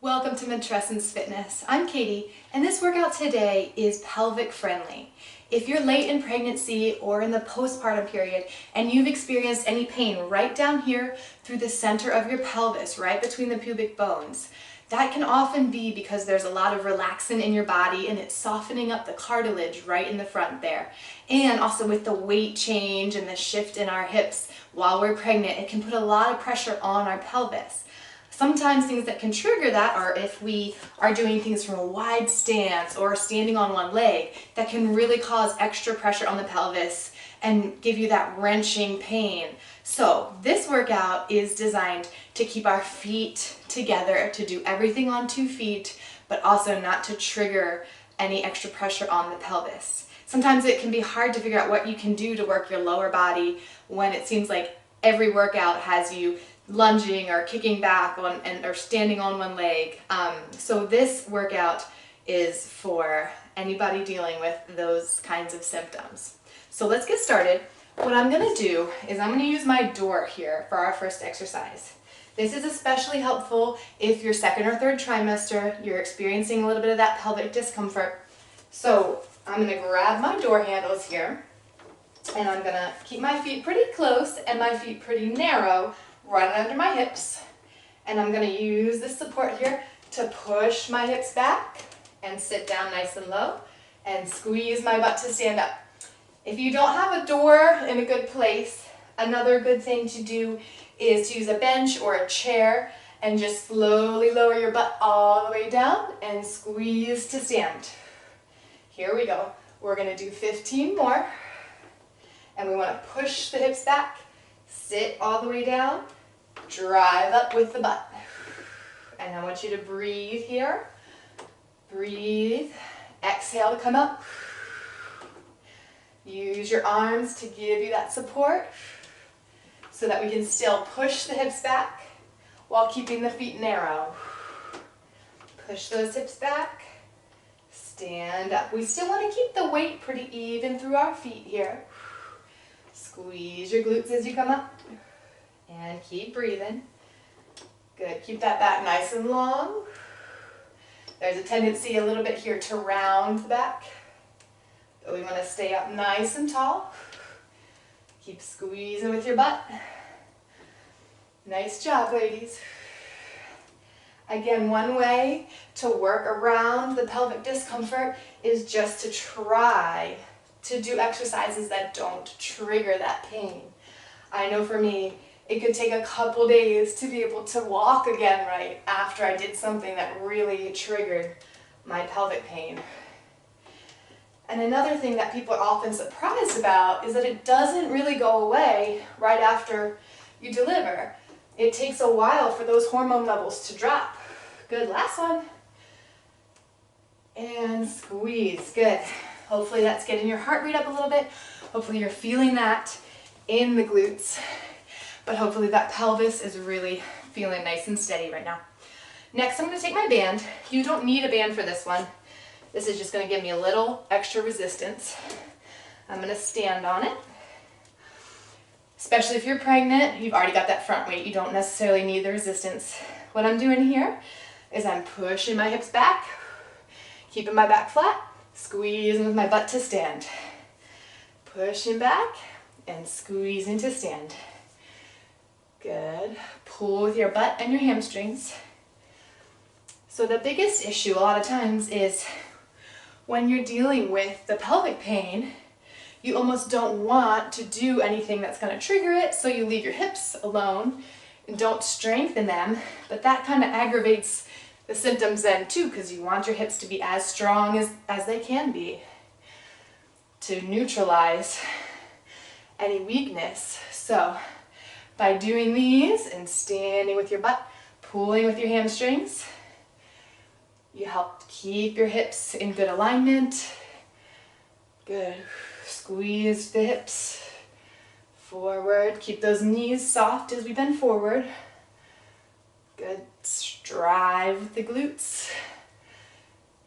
Welcome to Matrescence Fitness. I'm Katie, and this workout today is pelvic friendly. If you're late in pregnancy or in the postpartum period and you've experienced any pain right down here through the center of your pelvis, right between the pubic bones, that can often be because there's a lot of relaxin in your body and it's softening up the cartilage right in the front there. And also with the weight change and the shift in our hips while we're pregnant, it can put a lot of pressure on our pelvis. Sometimes things that can trigger that are if we are doing things from a wide stance or standing on one leg, that can really cause extra pressure on the pelvis and give you that wrenching pain. So this workout is designed to keep our feet together, to do everything on 2 feet, but also not to trigger any extra pressure on the pelvis. Sometimes it can be hard to figure out what you can do to work your lower body when it seems like every workout has you lunging or kicking back or standing on one leg. So this workout is for anybody dealing with those kinds of symptoms. So let's get started. What I'm going to do is I'm going to use my door here for our first exercise. This is especially helpful if you're second or third trimester, you're experiencing a little bit of that pelvic discomfort. So I'm going to grab my door handles here, and I'm going to keep my feet pretty close and my feet pretty narrow right under my hips. And I'm going to use this support here to push my hips back and sit down nice and low and squeeze my butt to stand up. If you don't have a door in a good place, another good thing to do is to use a bench or a chair and just slowly lower your butt all the way down and squeeze to stand. Here we go. We're going to do 15 more. And we want to push the hips back, sit all the way down, drive up with the butt. And I want you to breathe here. Breathe. Exhale to come up. Use your arms to give you that support so that we can still push the hips back while keeping the feet narrow. Push those hips back. Stand up. We still want to keep the weight pretty even through our feet here. Squeeze your glutes as you come up. And keep breathing. Good. Keep that back nice and long. There's a tendency a little bit here to round the back. But we want to stay up nice and tall. Keep squeezing with your butt. Nice job, ladies. Again, one way to work around the pelvic discomfort is just to try to do exercises that don't trigger that pain. I know for me, it could take a couple days to be able to walk again right after I did something that really triggered my pelvic pain. And another thing that people are often surprised about is that it doesn't really go away right after you deliver. It takes a while for those hormone levels to drop. Good, last one. And squeeze, good. Hopefully that's getting your heart rate up a little bit. Hopefully you're feeling that in the glutes. But hopefully that pelvis is really feeling nice and steady right now. Next, I'm going to take my band. You don't need a band for this one. This is just going to give me a little extra resistance. I'm going to stand on it. Especially if you're pregnant, you've already got that front weight. You don't necessarily need the resistance. What I'm doing here is I'm pushing my hips back, keeping my back flat, squeezing with my butt to stand. Pushing back and squeezing to stand. Good. Pull with your butt and your hamstrings. So the biggest issue a lot of times is when you're dealing with the pelvic pain, you almost don't want to do anything that's going to trigger it, so you leave your hips alone and don't strengthen them, but that kind of aggravates the symptoms then too, because you want your hips to be as strong as they can be to neutralize any weakness. So by doing these and standing with your butt, pulling with your hamstrings, you help keep your hips in good alignment. Good. Squeeze the hips forward. Keep those knees soft as we bend forward. Good. Strive with the glutes.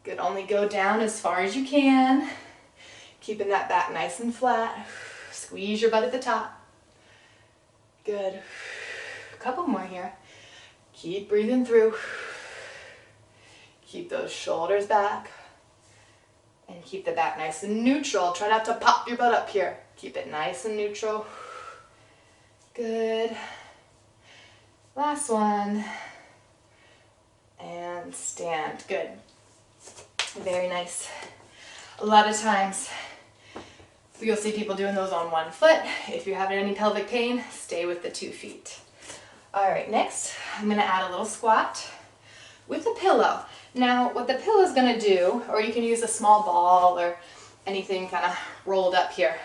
Good. Only go down as far as you can. Keeping that back nice and flat. Squeeze your butt at the top. Good. A couple more here. Keep breathing through. Keep those shoulders back. And keep the back nice and neutral. Try not to pop your butt up here. Keep it nice and neutral. Good. Last one. And stand. Good. Very nice. A lot of times you'll see people doing those on one foot. If you're having any pelvic pain, stay with the 2 feet. All right, next I'm going to add a little squat with a pillow. Now what the pillow is going to do, or you can use a small ball or anything kind of rolled up here,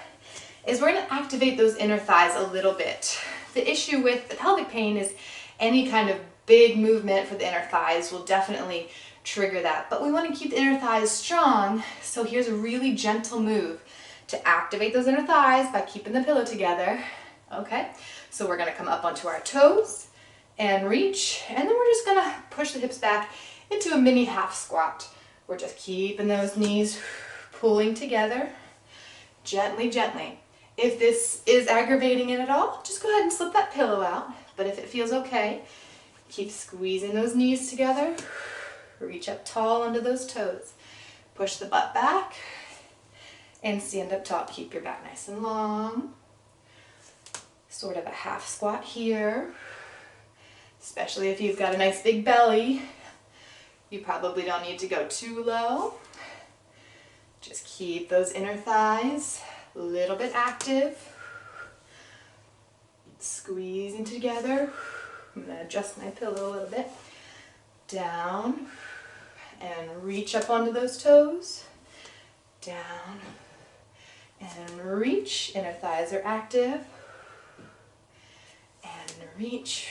is we're going to activate those inner thighs a little bit. The issue with the pelvic pain is any kind of big movement for the inner thighs will definitely trigger that. But we want to keep the inner thighs strong, so here's a really gentle move to activate those inner thighs by keeping the pillow together. Okay, so we're going to come up onto our toes and reach, and then we're just going to push the hips back into a mini half squat. We're just keeping those knees pulling together gently, gently. If this is aggravating it at all, just go ahead and slip that pillow out. But if it feels okay, keep squeezing those knees together. Reach up tall onto those toes. Push the butt back and stand up tall. Keep your back nice and long. Sort of a half squat here. Especially if you've got a nice big belly. You probably don't need to go too low. Just keep those inner thighs a little bit active. Squeezing together. I'm going to adjust my pillow a little bit. Down. And reach up onto those toes. Down. And reach. Inner thighs are active. And reach.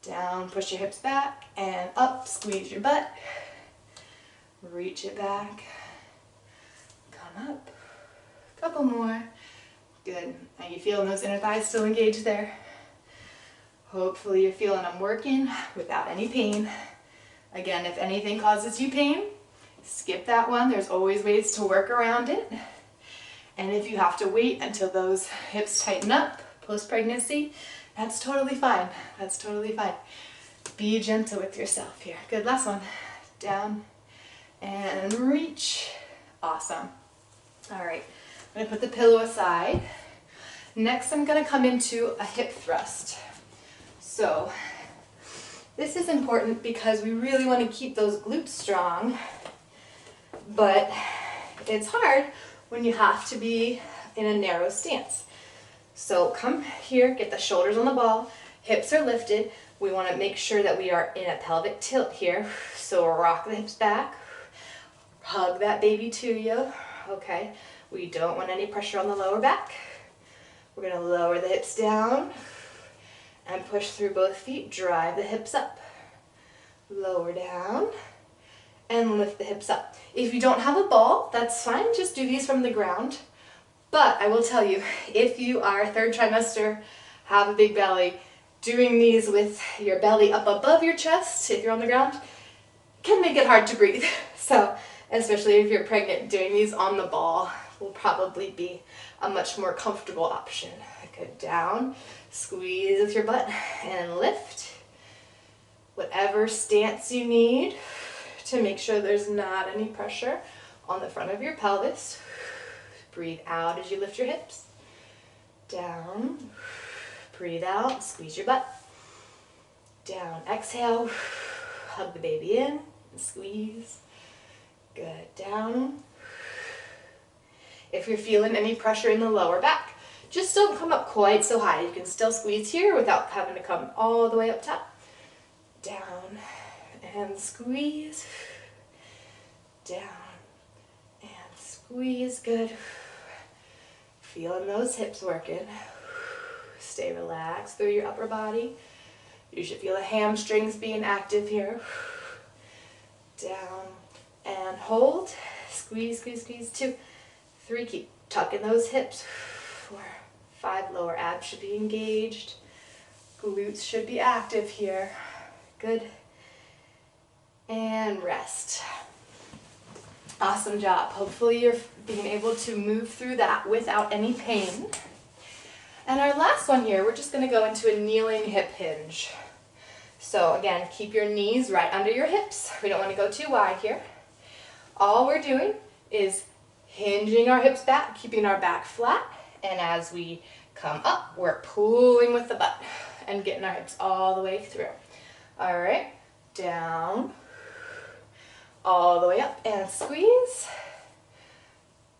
Down, push your hips back, and up, squeeze your butt. Reach it back. Come up. Couple more. Good. Are you feeling those inner thighs still engaged there? Hopefully you're feeling them working without any pain. Again, if anything causes you pain, skip that one. There's always ways to work around it. And if you have to wait until those hips tighten up post-pregnancy, that's totally fine. That's totally fine. Be gentle with yourself here. Good, last one. Down and reach. Awesome. All right, I'm gonna put the pillow aside. Next, I'm gonna come into a hip thrust. So this is important because we really wanna keep those glutes strong, but it's hard when you have to be in a narrow stance. So come here, get the shoulders on the ball, hips are lifted. We want to make sure that we are in a pelvic tilt here. So rock the hips back, hug that baby to you, okay? We don't want any pressure on the lower back. We're going to lower the hips down and push through both feet, drive the hips up. Lower down and lift the hips up. If you don't have a ball, that's fine, just do these from the ground. But I will tell you, if you are 3rd trimester, have a big belly, doing these with your belly up above your chest, if you're on the ground, can make it hard to breathe. So, especially if you're pregnant, doing these on the ball will probably be a much more comfortable option. Good, down, squeeze with your butt, and lift. Whatever stance you need to make sure there's not any pressure on the front of your pelvis. Breathe out as you lift your hips. Down. Breathe out. Squeeze your butt. Down. Exhale. Hug the baby in. And squeeze. Good. Down. If you're feeling any pressure in the lower back, just don't come up quite so high. You can still squeeze here without having to come all the way up top. Down. And squeeze. Down. And squeeze. Good. Feeling those hips working. Stay relaxed through your upper body. You should feel the hamstrings being active here. Down and hold. Squeeze, squeeze, squeeze. 2, 3, keep tucking those hips. 4, 5, lower abs should be engaged. Glutes should be active here. Good. And rest. Awesome job. Hopefully you're being able to move through that without any pain. And our last one here, we're just going to go into a kneeling hip hinge. So again, keep your knees right under your hips. We don't want to go too wide here. All we're doing is hinging our hips back, keeping our back flat, and as we come up, we're pulling with the butt and getting our hips all the way through. All right, down, all the way up, and squeeze,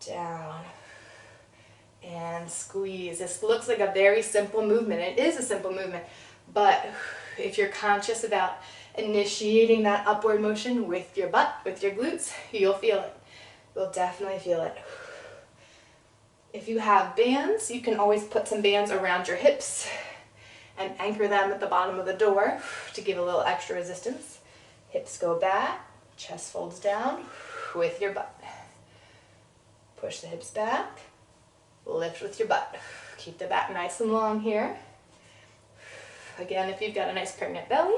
down, and squeeze. This looks like a very simple movement. It is a simple movement, but if you're conscious about initiating that upward motion with your butt, with your glutes, you'll feel it. You'll definitely feel it. If you have bands, you can always put some bands around your hips and anchor them at the bottom of the door to give a little extra resistance. Hips go back, chest folds down with your butt. Push the hips back, lift with your butt. Keep the back nice and long here. Again, if you've got a nice pregnant belly,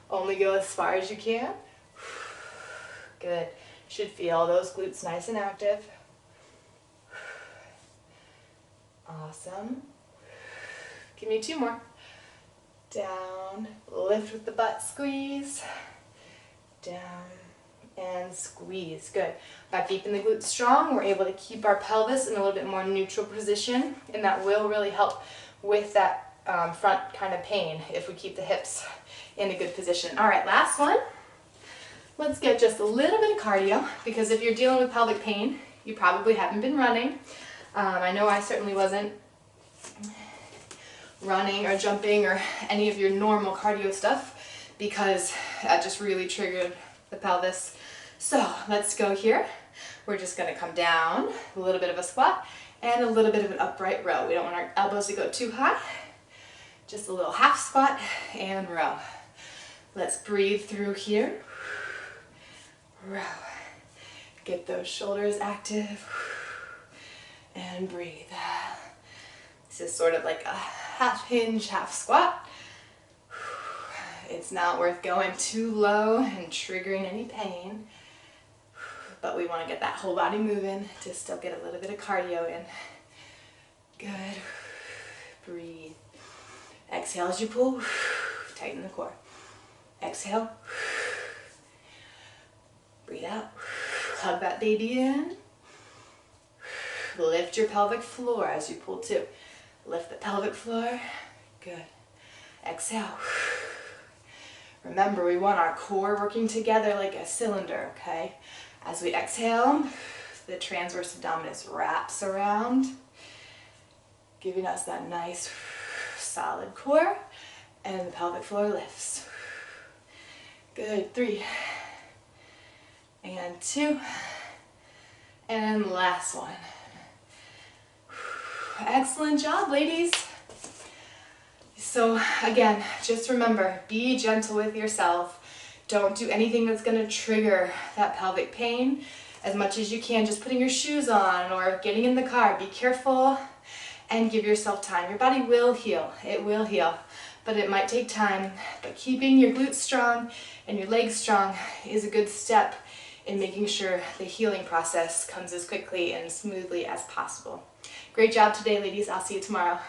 only go as far as you can. Good. Should feel those glutes nice and active. Awesome. Give me 2 more. Down, lift with the butt, squeeze. Down, and squeeze. Good. By keeping the glutes strong, we're able to keep our pelvis in a little bit more neutral position, and that will really help with that front kind of pain if we keep the hips in a good position. All right, last one. Let's get just a little bit of cardio, because if you're dealing with pelvic pain, you probably haven't been running. I know I certainly wasn't running or jumping or any of your normal cardio stuff, because that just really triggered the pelvis. So let's go here. We're just going to come down, a little bit of a squat, and a little bit of an upright row. We don't want our elbows to go too high. Just a little half squat and row. Let's breathe through here. Row. Get those shoulders active. And breathe. This is sort of like a half hinge, half squat. It's not worth going too low and triggering any pain, but we want to get that whole body moving to still get a little bit of cardio in. Good. Breathe. Exhale as you pull. Tighten the core. Exhale. Breathe out. Hug that baby in. Lift your pelvic floor as you pull too. Lift the pelvic floor. Good. Exhale. Remember, we want our core working together like a cylinder, okay? As we exhale, the transverse abdominis wraps around, giving us that nice solid core, and the pelvic floor lifts. Good. 3 and 2 and last one. Excellent job, ladies. So again, just remember, be gentle with yourself. Don't do anything that's going to trigger that pelvic pain. As much as you can, just putting your shoes on or getting in the car, be careful and give yourself time. Your body will heal. It will heal, but it might take time. But keeping your glutes strong and your legs strong is a good step in making sure the healing process comes as quickly and smoothly as possible. Great job today, ladies. I'll see you tomorrow.